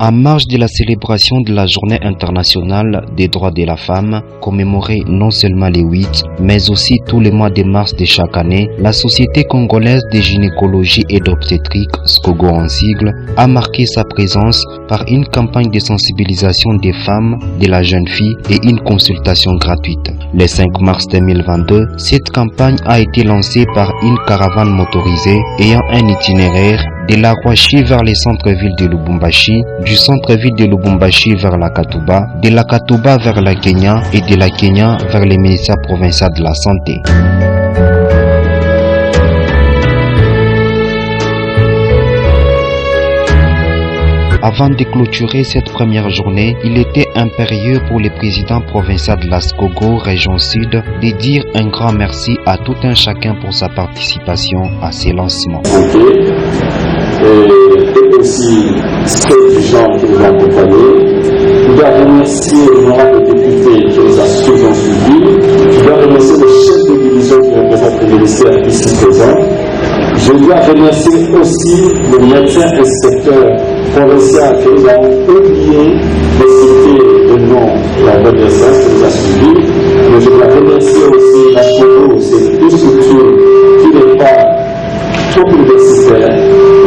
En marge de la célébration de la Journée internationale des droits de la femme, commémorée non seulement les 8, mais aussi tous les mois de mars de chaque année, la Société congolaise de gynécologie et d'obstétrique, SCOGO en sigle, a marqué sa présence par une campagne de sensibilisation des femmes, de la jeune fille et une consultation gratuite. Le 5 mars 2022, cette campagne a été lancée par une caravane motorisée ayant un itinéraire de la Rwashi vers le centre-ville de Lubumbashi, du centre-ville de Lubumbashi vers la Katuba, de la Katuba vers la Kenya et de la Kenya vers le ministère provincial de la Santé. Avant de clôturer cette première journée, il était impérieux pour le président provincial de la SCOGO Région Sud de dire un grand merci à tout un chacun pour sa participation à ces lancements. Et aussi ceux du genre qui nous ont accompagnés. Je dois remercier l'honorable député qui nous a suivis. Je dois remercier le chef de division qui représente le ministère ici présent. Je dois remercier aussi le médecin inspecteur provincial que nous avons oublié de citer le nom de la reconnaissance qui nous a suivis. Mais je dois remercier aussi la SCOGO, c'est une structure qui n'est pas trop universitaire,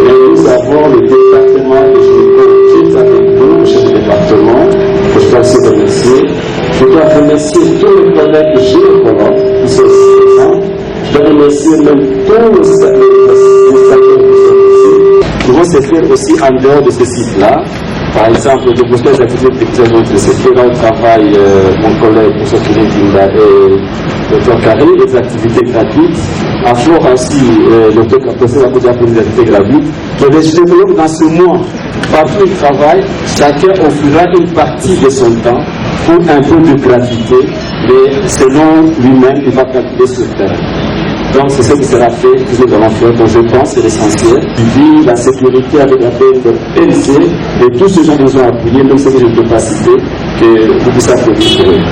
mais nous avons le département de gynéco qui est avec nous, le chef du département, que je dois aussi remercier. Je dois remercier tous les collègues gynécologues qui sont ici présents. Je dois remercier même tous les stagiaires qui sont ici. Nous devons se faire aussi en dehors de ce site-là. Par exemple, de poster les activités de ce qui est là au travail, mon collègue pour s'occuper et Dr Carré, des activités gratuites. À Flore aussi, Dr Capossé va poser des activités gratuites. Donc les gynécologues dans ce mois, partout ils travaillent, chacun offrira une partie de son temps pour un peu de gratuité, mais selon lui-même, il va calculer sur le terrain. Donc c'est ce qui sera fait, que nous allons faire. Donc je pense c'est l'essentiel. Puis la sécurité avec la PNC et tous ces gens qui nous ont appuyés, même ceux que je ne peux pas citer, que vous puissiez applaudir.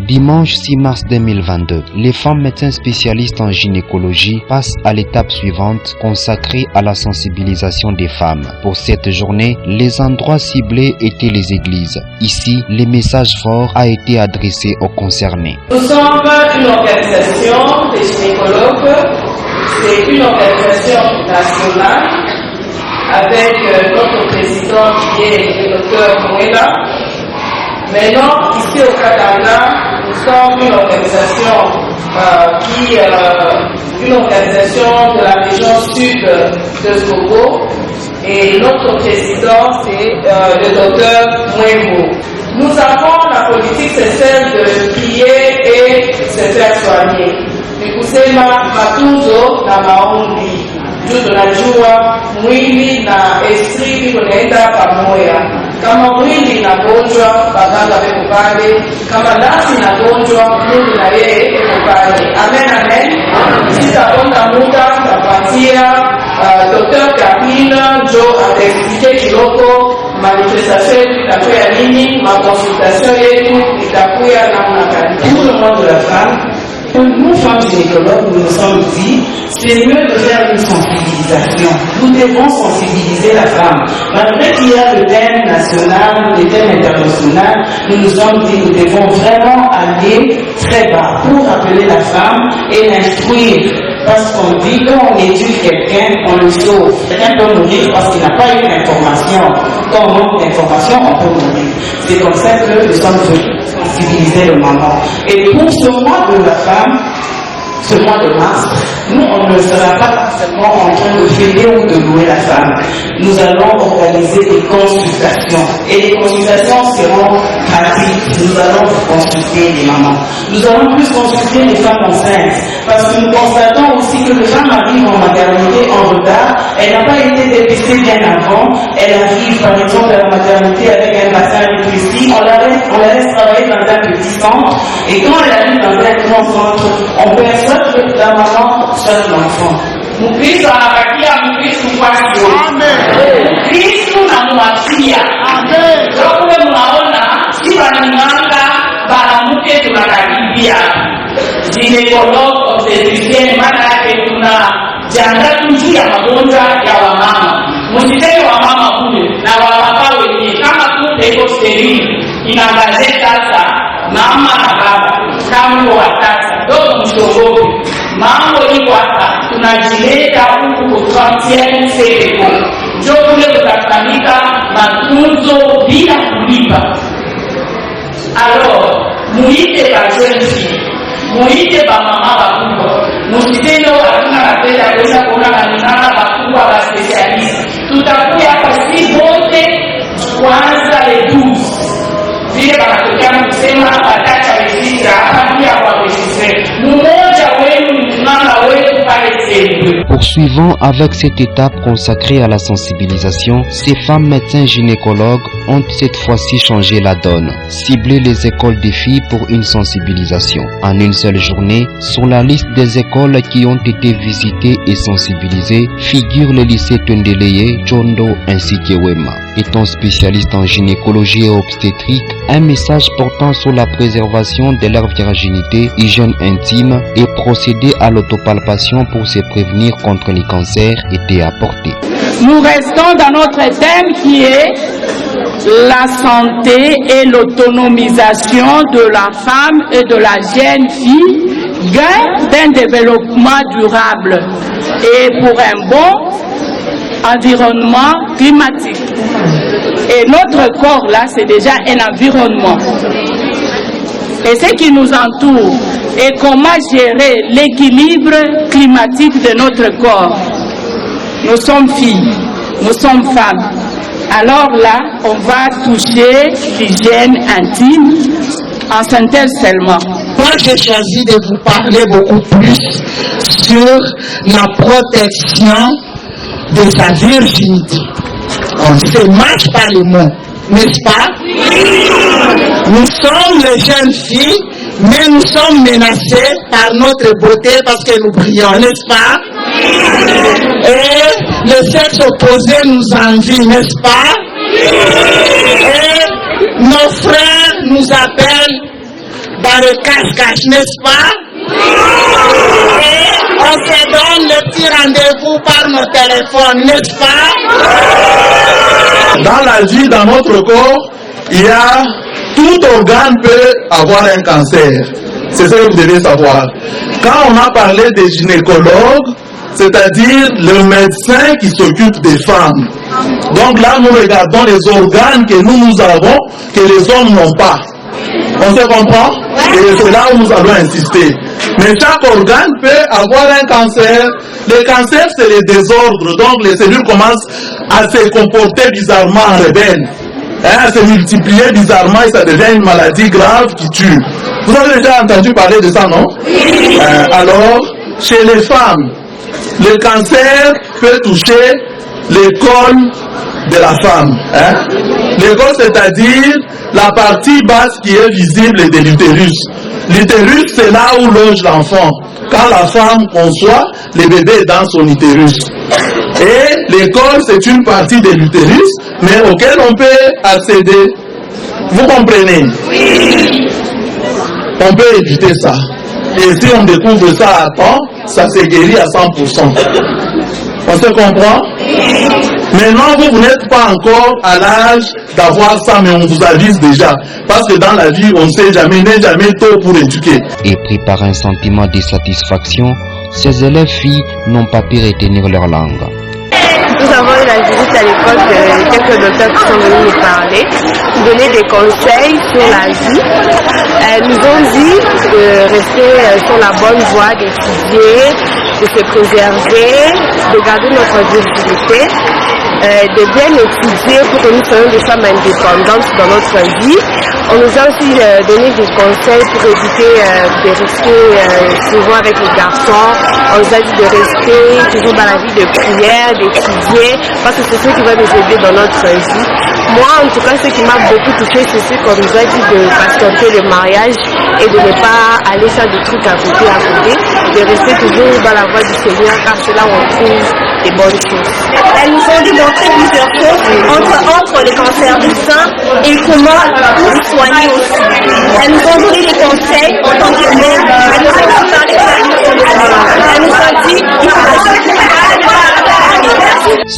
Dimanche 6 mars 2022, les femmes médecins spécialistes en gynécologie passent à l'étape suivante consacrée à la sensibilisation des femmes. Pour cette journée, les endroits ciblés étaient les églises. Ici, le message fort a été adressé aux concernés. Nous sommes une organisation des gynécologues, c'est une organisation nationale avec notre président qui est le Dr Mouela. Maintenant, ici au Katanga, nous sommes une organisation une organisation de la région sud de SCOGO et notre président c'est le docteur Mouembo. Nous avons la politique, c'est celle de prier et se faire soigner. Nikusema matunzo na maombi. Juu tunajua mwili na esprit vinaenda pamoja. Kama mwili inagonjwa, baganga weko pale. Kama nafsi inagonjwa, Mungu na yeye yuko pale. Amen, amen. Sitakonda muda, tapatia Dr. Kapila njo ataexplike kiloko manifestation yetu itakuwa nini, makonsultation yetu itakuwa namna gani. Pour le monde de la femme, nous, femmes gynécologues, nous nous sommes dit, c'est mieux de faire une sensibilisation. Nous devons sensibiliser la femme. Malgré qu'il y a le thème national, le thème international, nous nous sommes dit, nous devons vraiment aller très bas pour appeler la femme et l'instruire. Parce qu'on dit, quand on éduque quelqu'un, on le sauve. Quelqu'un peut mourir parce qu'il n'a pas eu d'information. Quand on manque d'information, on peut mourir. C'est comme ça que nous sommes venus sensibiliser le maman. Et pour ce mois de la femme, ce mois de mars, nous, on ne sera pas seulement en train de fêter ou de louer la femme. Nous allons organiser des consultations. Et les consultations seront gratuites. Nous allons consulter les mamans. Nous allons plus consulter les femmes enceintes. Parce que nous constatons aussi que les femmes arrivent en maternité en retard. Elle n'a pas été dépistée bien avant. Elle arrive, par exemple, à la maternité avec un bassin rétréci. On la laisse travailler dans un petit centre. Et quand elle arrive dans un grand centre, on perçoit que la maman cherche l'enfant. Mkristo anabakia Mkristo kwake. Amen. Mkristo na mwatia. Amen. Kwa mnaona si wanimanga banamuke tunakaribia. Gynécologue obstétricienne maana yake tunajiandaa juu ya magonjwa ya wamama. inangaze sasa mama na baba kama watatu ndio mshogopi mambo iko hapa tunajileta huku kwa 30e seko ndio kule kutafanyika matunzo bila kulipa. Alors muite bajenzi muite bamama bakubwa musitendo hakuna napenda kuweza kuona kanimama bakubwa ba specialist tutakuya hapa si wote kwanza le 12 vile banatokea kusema batacha registre hapa pia kwa registre mmoja wenu mama wetu pale sehemu. Poursuivons avec cette étape consacrée à la sensibilisation, ces femmes médecins gynécologues ont cette fois-ci changé la donne, ciblé les écoles des filles pour une sensibilisation. En une seule journée, sur la liste des écoles qui ont été visitées et sensibilisées, figure le lycée Tundeleye, Chondo ainsi que Wema. Étant spécialiste en gynécologie et obstétrique, un message portant sur la préservation de leur virginité, hygiène intime et procéder à l'autopalpation pour se prévenir contre les cancers était apporté. Nous restons dans notre thème qui est la santé et l'autonomisation de la femme et de la jeune fille, gain d'un développement durable et pour un bon environnement climatique. Et notre corps là, c'est déjà un environnement. Et ce qui nous entoure et comment gérer l'équilibre climatique de notre corps. Nous sommes filles, nous sommes femmes. Alors là, on va toucher l'hygiène intime en synthèse seulement. Moi, j'ai choisi de vous parler beaucoup plus sur la protection de sa virginité. On se marche par les mots, n'est-ce pas? Nous sommes les jeunes filles, mais nous sommes menacés par notre beauté parce que nous brillons, n'est-ce pas? Et le sexe opposé nous envie, n'est-ce pas? Et nos frères nous appellent dans le cache-cache, n'est-ce pas? Et on se donne le petit rendez-vous par nos téléphones, n'est-ce pas? Dans la vie, dans notre corps, il y a tout organe peut avoir un cancer. C'est ça que vous devez savoir. Quand on a parlé des gynécologues, c'est-à-dire le médecin qui s'occupe des femmes. Donc là, nous regardons les organes que nous avons, que les hommes n'ont pas. On se comprend? Et c'est là où nous allons insister. Mais chaque organe peut avoir un cancer. Le cancer, c'est les désordres. Donc les cellules commencent à se comporter bizarrement en rebelles. À se multiplier bizarrement et ça devient une maladie grave qui tue. Vous avez déjà entendu parler de ça, non? Alors, chez les femmes, le cancer peut toucher le col de la femme. Le col, c'est-à-dire la partie basse qui est visible de l'utérus. L'utérus, c'est là où loge l'enfant. Quand la femme conçoit, le bébé est dans son utérus. Et le col, c'est une partie de l'utérus, mais auquel on peut accéder. Vous comprenez? Oui. On peut éviter ça. Et si on découvre ça à temps, ça se guérit à 100%. On se comprend? Maintenant, vous n'êtes pas encore à l'âge d'avoir ça, mais on vous avise déjà. Parce que dans la vie, on ne sait jamais, n'est jamais tôt pour éduquer. Et pris par un sentiment de satisfaction, ces élèves filles n'ont pas pu retenir leur langue. Nous avons eu la visite à l'école de quelques docteurs qui sont venus nous parler, nous donner des conseils sur la vie. Nous ont dit de rester sur la bonne voie, d'étudier, de se préserver, de garder notre virginité, de bien étudier pour que nous soyons des femmes indépendantes dans notre vie. On nous a aussi donné des conseils pour éviter de rester souvent avec les garçons. On nous a dit de rester toujours dans la vie de prière, d'étudier, parce que c'est ce qui va nous aider dans notre vie. Moi, en tout cas, ce qui m'a beaucoup touché, c'est ce qu'on nous a dit de patienter le mariage et de ne pas aller faire des trucs à côté, de rester toujours dans la voie du Seigneur, car c'est là où on trouve des bonnes choses. Elles nous ont démontré plusieurs choses entre les cancers du sein et comment les soigner aussi. Elles nous ont donné des conseils en tant que mères. Elles nous ont parlé de la nutrition. Elles nous ont dit qu'il faut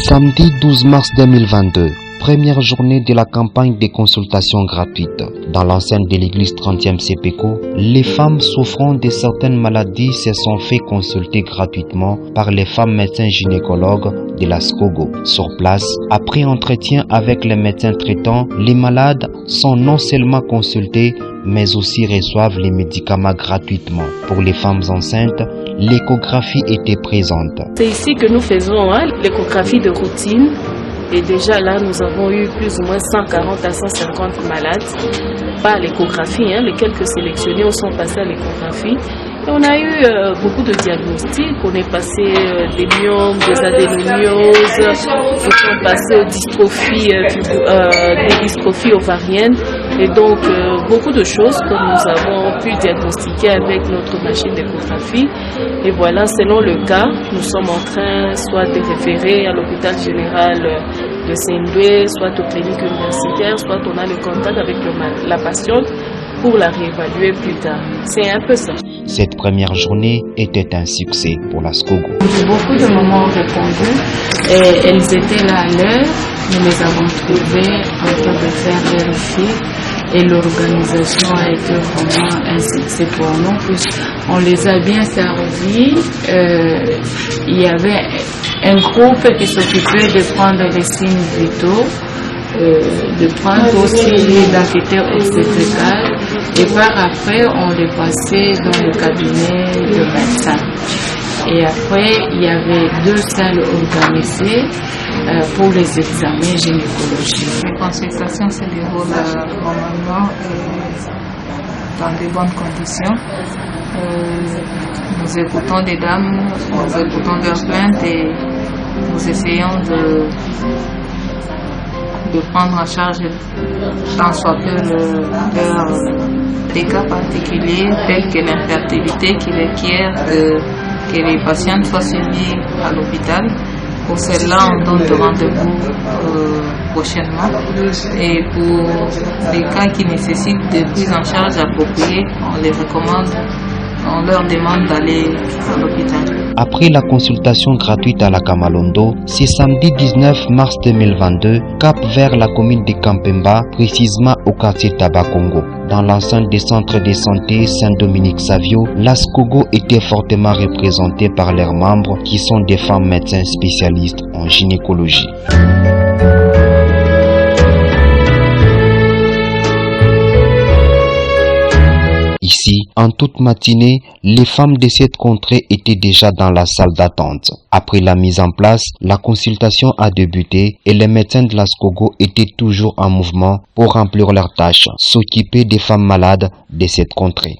Samedi 12 mars 2022. première journée de la campagne de consultation gratuite. Dans l'enceinte de l'église 30e CPECO, les femmes souffrant de certaines maladies se sont fait consulter gratuitement par les femmes médecins gynécologues de la SCOGO. Sur place, après entretien avec les médecins traitants, les malades sont non seulement consultés, mais aussi reçoivent les médicaments gratuitement. Pour les femmes enceintes, l'échographie était présente. C'est ici que nous faisons l'échographie de routine. Et déjà là, nous avons eu plus ou moins 140 à 150 malades par l'échographie. Les quelques sélectionnés sont passés à l'échographie. Et on a eu beaucoup de diagnostics. On est passé des myomes, des adénomyoses, nous sommes passés aux dystrophies ovariennes. Et donc, beaucoup de choses que nous avons pu diagnostiquer avec notre machine d'échographie. Et voilà, selon le cas, nous sommes en train soit de référer à l'hôpital général de Saint-Louis, soit aux cliniques universitaires, soit on a le contact avec la patiente pour la réévaluer plus tard. C'est un peu ça. Cette première journée était un succès pour la SCOGO. Beaucoup de mamans ont répondu et elles étaient là à l'heure. Nous les avons trouvées en train de faire vérifier et l'organisation a été vraiment un succès pour nous puisqu'on les a bien servis. Il y avait un groupe qui s'occupait de prendre les signes vitaux, de prendre aussi l'identité obstétricale et par après on les passait dans le cabinet de médecin. Et après il y avait 2 salles organisées pour les examens gynécologiques. Les consultations se déroulent normalement dans de bonnes conditions. Nous écoutons des dames, nous écoutons leurs plaintes et nous essayons de prendre en charge tant soit peu des cas particuliers tels que l'infertilité qui requiert que les patients soient suivis à l'hôpital. Pour cela, on donne le rendez-vous prochainement. Et pour les cas qui nécessitent des prises en charge appropriées, on les recommande, on leur demande d'aller à l'hôpital. Après la consultation gratuite à la Kamalondo, c'est samedi 19 mars 2022, cap vers la commune de Kampemba, précisément au quartier Tabakongo. Dans l'enceinte des centres de santé Saint-Dominique-Savio, la SCOGO était fortement représentée par leurs membres qui sont des femmes médecins spécialistes en gynécologie. Ici, en toute matinée, les femmes de cette contrée étaient déjà dans la salle d'attente. Après la mise en place, la consultation a débuté et les médecins de la SCOGO étaient toujours en mouvement pour remplir leurs tâches, s'occuper des femmes malades de cette contrée.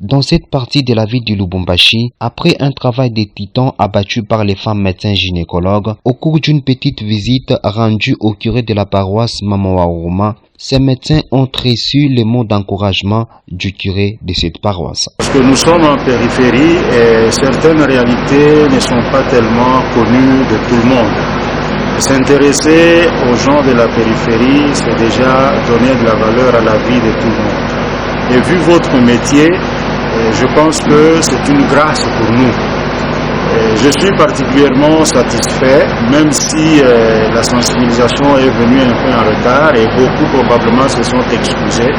Dans cette partie de la ville du Lubumbashi, après un travail de titan abattu par les femmes médecins gynécologues, au cours d'une petite visite rendue au curé de la paroisse Mamawaruma, ces médecins ont reçu les mots d'encouragement du curé de cette paroisse. Parce que nous sommes en périphérie et certaines réalités ne sont pas tellement connues de tout le monde. S'intéresser aux gens de la périphérie, c'est déjà donner de la valeur à la vie de tout le monde. Et vu votre métier, je pense que c'est une grâce pour nous. Je suis particulièrement satisfait, même si la sensibilisation est venue un peu en retard et beaucoup probablement se sont excusés.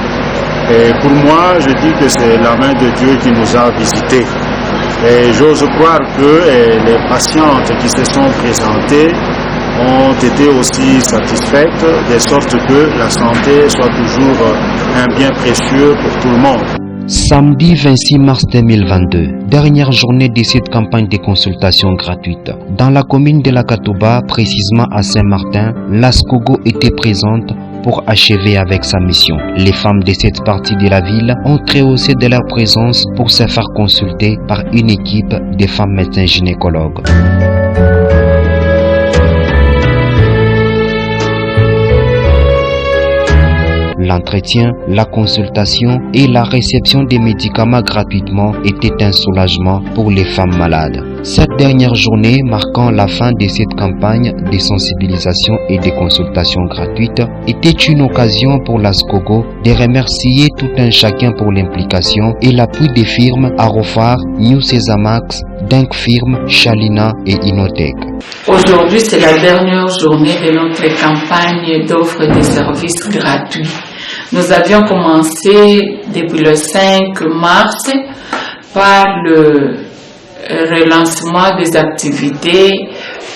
Et pour moi, je dis que c'est la main de Dieu qui nous a visités. Et j'ose croire que les patientes qui se sont présentées ont été aussi satisfaites, de sorte que la santé soit toujours un bien précieux pour tout le monde. Samedi 26 mars 2022, dernière journée de cette campagne de consultation gratuite. Dans la commune de la Katouba, précisément à Saint-Martin, la SCOGO était présente pour achever avec sa mission. Les femmes de cette partie de la ville ont rehaussé de leur présence pour se faire consulter par une équipe de femmes médecins gynécologues. L'entretien, la consultation et la réception des médicaments gratuitement étaient un soulagement pour les femmes malades. Cette dernière journée marquant la fin de cette campagne de sensibilisation et de consultation gratuite était une occasion pour l'ASCOGO de remercier tout un chacun pour l'implication et l'appui des firmes Arofar, New Sesamax, Denk Firm, Shalina et Inotech. Aujourd'hui, c'est la dernière journée de notre campagne d'offre de services gratuits. Nous avions commencé depuis le 5 mars par le relancement des activités.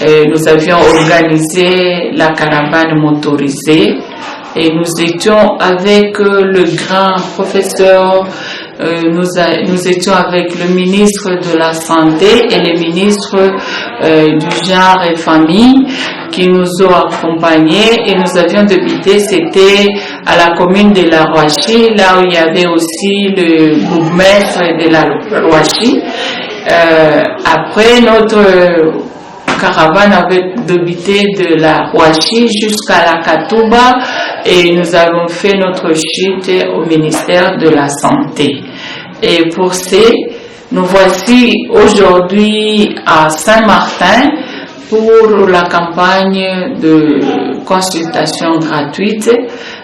Nous avions organisé la caravane motorisée et nous étions avec le grand professeur, nous étions avec le ministre de la Santé et le ministre du Genre et Famille qui nous ont accompagnés et nous avions débuté, c'était à la commune de la Rouachi, là où il y avait aussi le bourgmestre de la Rouachi. Après, notre caravane avait débuté de la Rouachi jusqu'à la Katouba et nous avons fait notre chute au ministère de la Santé. Et pour nous voici aujourd'hui à Saint-Martin pour la campagne de consultation gratuite,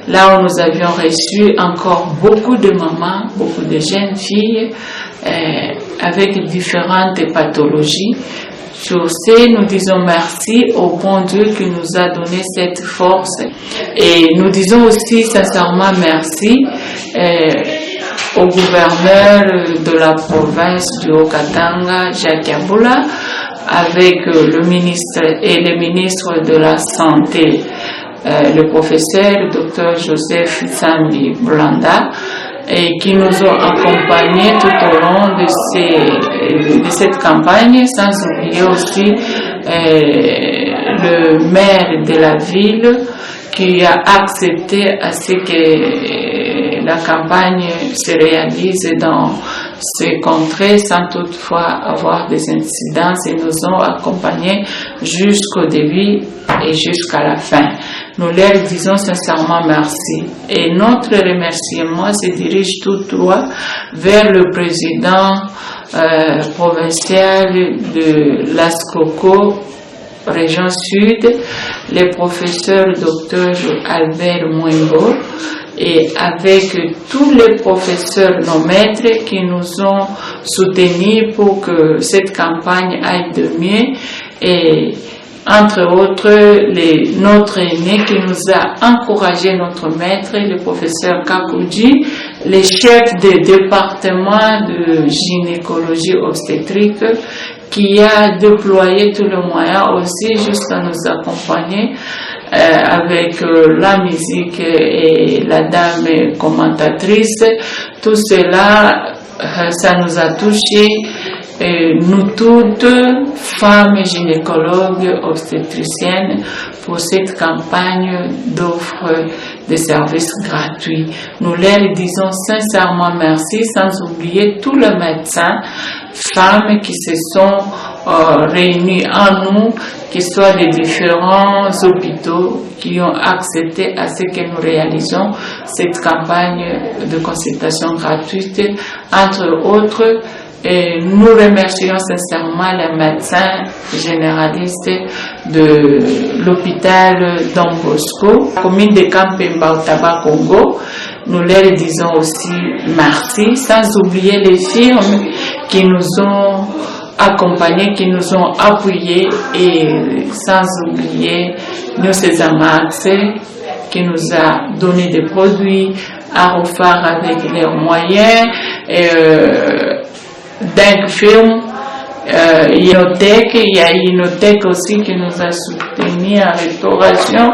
là où nous avions reçu encore beaucoup de mamans, beaucoup de jeunes filles avec différentes pathologies. Sur ce, nous disons merci au bon Dieu qui nous a donné cette force et nous disons aussi sincèrement merci au gouverneur de la province du Haut-Katanga, Jacques Yaboula, avec le ministre et le ministre de la Santé, le professeur, le docteur Joseph Sambi Blanda, et qui nous ont accompagnés tout au long de cette campagne, sans oublier aussi le maire de la ville qui a accepté à ce que la campagne se réalise dans ces contrées sans toutefois avoir des incidences et nous ont accompagnés jusqu'au début et jusqu'à la fin. Nous leur disons sincèrement merci. Et notre remerciement se dirige tout droit vers le président provincial de l'ASCOCO, région sud, le professeur Dr Albert Mouimbo, et avec tous les professeurs, nos maîtres qui nous ont soutenus pour que cette campagne aille de mieux et entre autres, notre aîné qui nous a encouragé, notre maître, le professeur Kakouji, les chefs de département de gynécologie obstétrique, qui a déployé tout le moyen aussi jusqu'à nous accompagner avec la musique et la dame commentatrice. Tout cela, ça nous a touchés. Nous toutes, femmes gynécologues obstétriciennes, pour cette campagne d'offre de services gratuits. Nous leur disons sincèrement merci, sans oublier tous les médecins, femmes qui se sont réunis en nous, qui soient des différents hôpitaux qui ont accepté à ce que nous réalisons cette campagne de consultation gratuite, entre autres. Et nous remercions sincèrement les médecins généralistes de l'hôpital Don Bosco, la commune de Kampemba au Taba Congo. Nous leur disons aussi merci, sans oublier les firmes qui nous ont accompagnés, qui nous ont appuyés, et sans oublier New Sesamax qui nous a donné des produits, Arofar avec leurs moyens, Denk Firm, Inotech, il y a Inotech aussi qui nous a soutenus en restauration,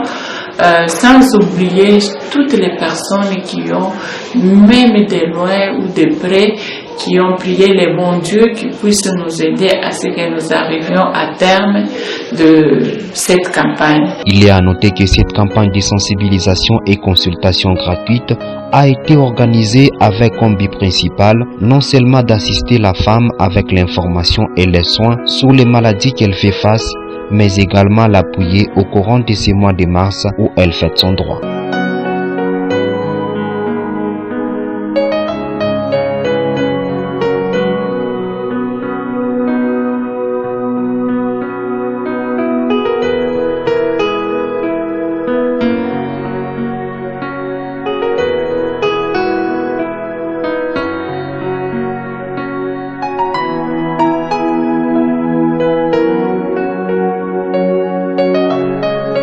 sans oublier toutes les personnes qui ont, même de loin ou de près, qui ont prié les bons dieux qui puissent nous aider à ce que nous arrivions à terme de cette campagne. Il est à noter que cette campagne de sensibilisation et consultation gratuite a été organisée avec comme but principal non seulement d'assister la femme avec l'information et les soins sur les maladies qu'elle fait face, mais également l'appuyer au courant de ces mois de mars où elle fête son droit.